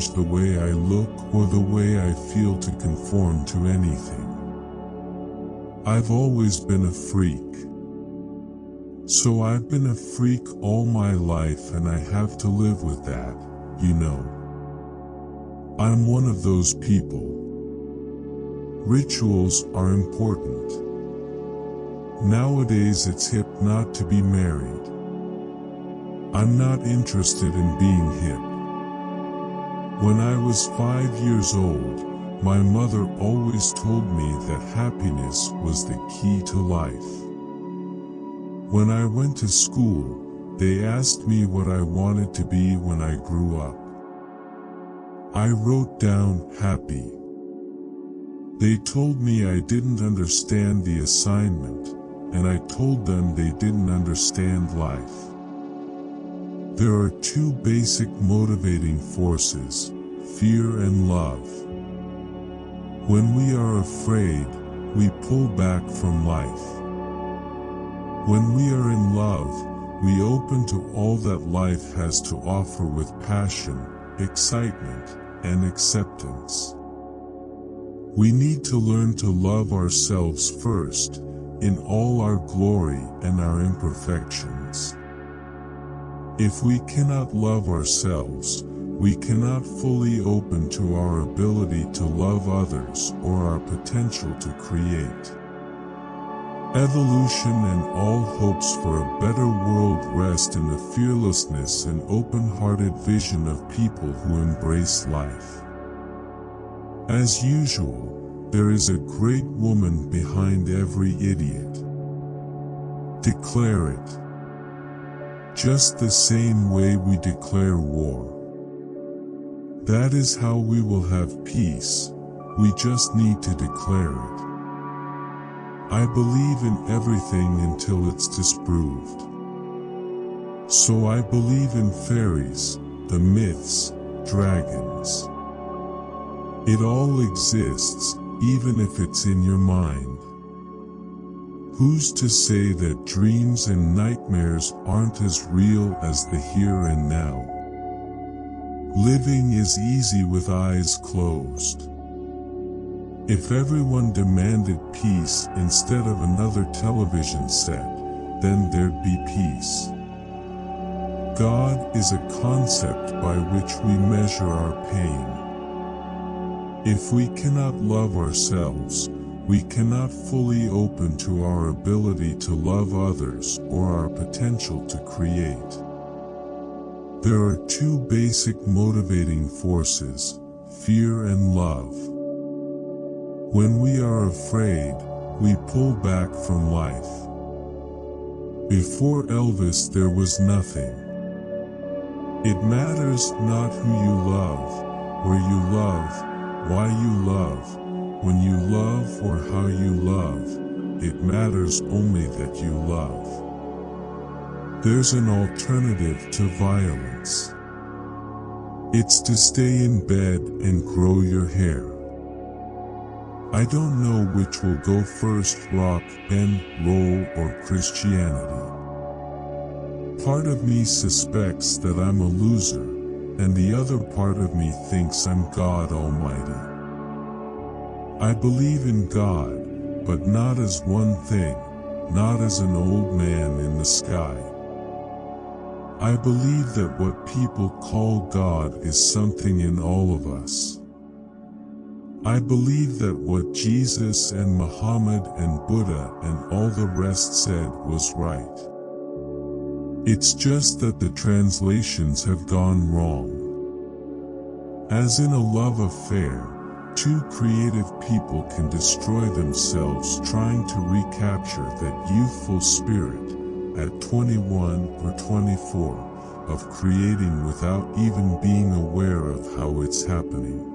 change the way I look or the way I feel to conform to anything. I've always been a freak. So I've been a freak all my life, and I have to live with that, you know. I'm one of those people. Rituals are important. Nowadays it's hip not to be married. I'm not interested in being hip. When I was 5 years old, my mother always told me that happiness was the key to life. When I went to school, they asked me what I wanted to be when I grew up. I wrote down happy. They told me I didn't understand the assignment, and I told them they didn't understand life. There are two basic motivating forces, fear and love. When we are afraid, we pull back from life. When we are in love, we open to all that life has to offer with passion, excitement, and acceptance. We need to learn to love ourselves first, in all our glory and our imperfections. If we cannot love ourselves, we cannot fully open to our ability to love others or our potential to create. Evolution and all hopes for a better world rest in the fearlessness and open-hearted vision of people who embrace life. As usual, there is a great woman behind every idiot. Declare it. Just the same way we declare war. That is how we will have peace. We just need to declare it. I believe in everything until it's disproved. So I believe in fairies, the myths, dragons. It all exists, even if it's in your mind. Who's to say that dreams and nightmares aren't as real as the here and now? Living is easy with eyes closed. If everyone demanded peace instead of another television set, then there'd be peace. God is a concept by which we measure our pain. If we cannot love ourselves, we cannot fully open to our ability to love others or our potential to create. There are two basic motivating forces, fear and love. When we are afraid, we pull back from life. Before Elvis there was nothing. It matters not who you love, where you love, why you love, when you love or how you love. It matters only that you love. There's an alternative to violence. It's to stay in bed and grow your hair. I don't know which will go first, rock and roll or Christianity. Part of me suspects that I'm a loser, and the other part of me thinks I'm God Almighty. I believe in God, but not as one thing, not as an old man in the sky. I believe that what people call God is something in all of us. I believe that what Jesus and Muhammad and Buddha and all the rest said was right. It's just that the translations have gone wrong. As in a love affair, two creative people can destroy themselves trying to recapture that youthful spirit at 21 or 24 of creating without even being aware of how it's happening.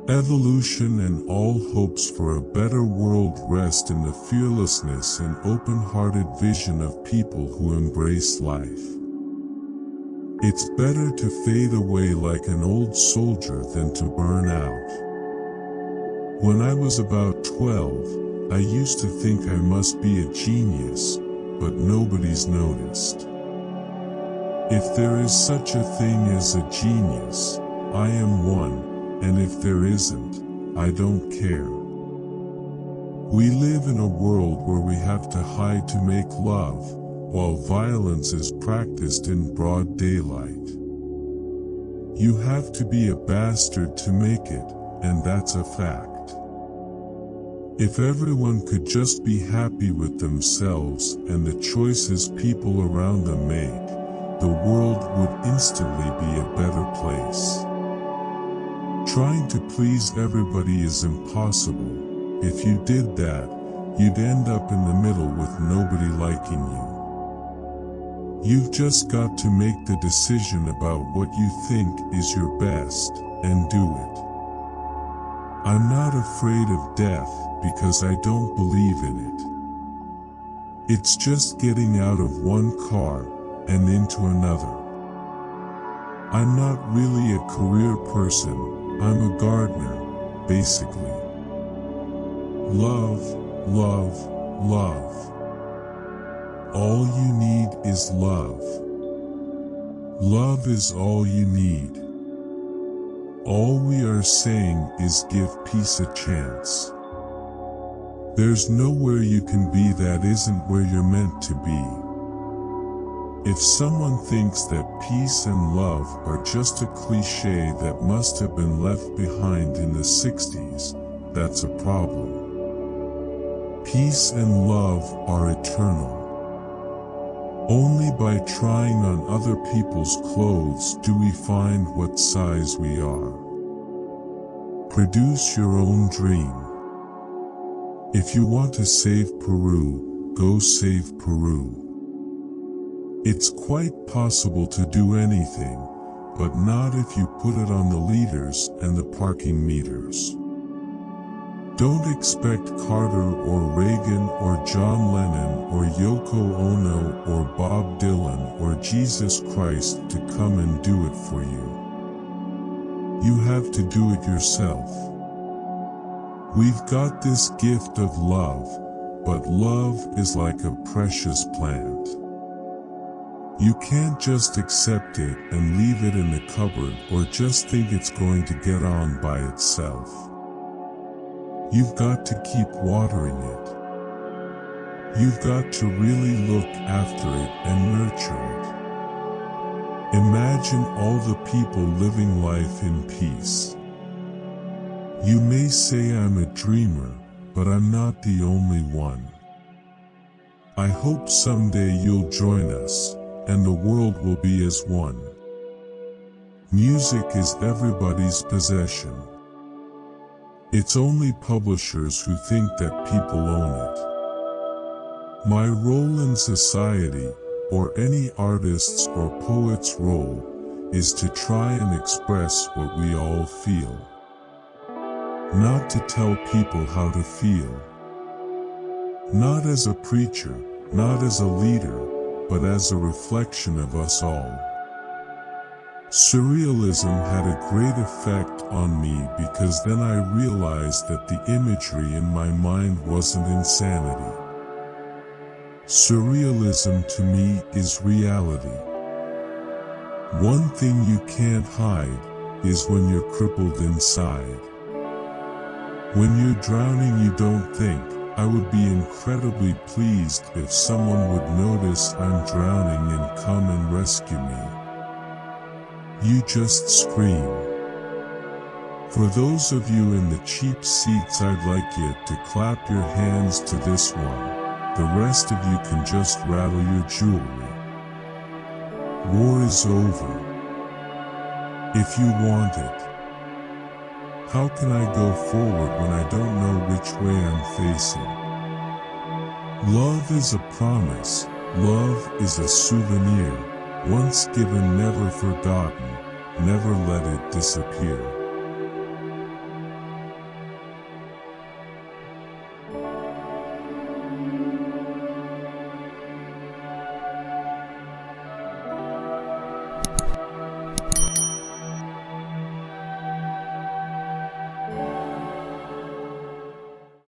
Evolution and all hopes for a better world rest in the fearlessness and open-hearted vision of people who embrace life. It's better to fade away like an old soldier than to burn out. When I was about 12, I used to think I must be a genius, but nobody's noticed. If there is such a thing as a genius, I am one, and if there isn't, I don't care. We live in a world where we have to hide to make love, while violence is practiced in broad daylight. You have to be a bastard to make it, and that's a fact. If everyone could just be happy with themselves and the choices people around them make, the world would instantly be a better place. Trying to please everybody is impossible. If you did that, you'd end up in the middle with nobody liking you. You've just got to make the decision about what you think is your best, and do it. I'm not afraid of death because I don't believe in it. It's just getting out of one car and into another. I'm not really a career person, I'm a gardener, basically. Love, love, love. All you need is love. Love is all you need. All we are saying is give peace a chance. There's nowhere you can be that isn't where you're meant to be. If someone thinks that peace and love are just a cliche that must have been left behind in the 60s, that's a problem. Peace and love are eternal. Only by trying on other people's clothes do we find what size we are. Produce your own dream. If you want to save Peru, go save Peru. It's quite possible to do anything, but not if you put it on the liters and the parking meters. Don't expect Carter or Reagan or Jhon Lennon or Yoko Ono or Bob Dylan or Jesus Christ to come and do it for you. You have to do it yourself. We've got this gift of love, but love is like a precious plant. You can't just accept it and leave it in the cupboard or just think it's going to get on by itself. You've got to keep watering it. You've got to really look after it and nurture it. Imagine all the people living life in peace. You may say I'm a dreamer, but I'm not the only one. I hope someday you'll join us, and the world will be as one. Music is everybody's possession. It's only publishers who think that people own it. My role in society, or any artist's or poet's role, is to try and express what we all feel. Not to tell people how to feel. Not as a preacher, not as a leader, but as a reflection of us all. Surrealism had a great effect on me because then I realized that the imagery in my mind wasn't insanity. Surrealism to me is reality. One thing you can't hide is when you're crippled inside. When you're drowning, you don't think. I would be incredibly pleased if someone would notice I'm drowning and come and rescue me. You just scream. For those of you in the cheap seats, I'd like you to clap your hands to this one. The rest of you can just rattle your jewelry. War is over. If you want it. How can I go forward when I don't know which way I'm facing? Love is a promise. Love is a souvenir. Once given, never forgotten. Never let it disappear.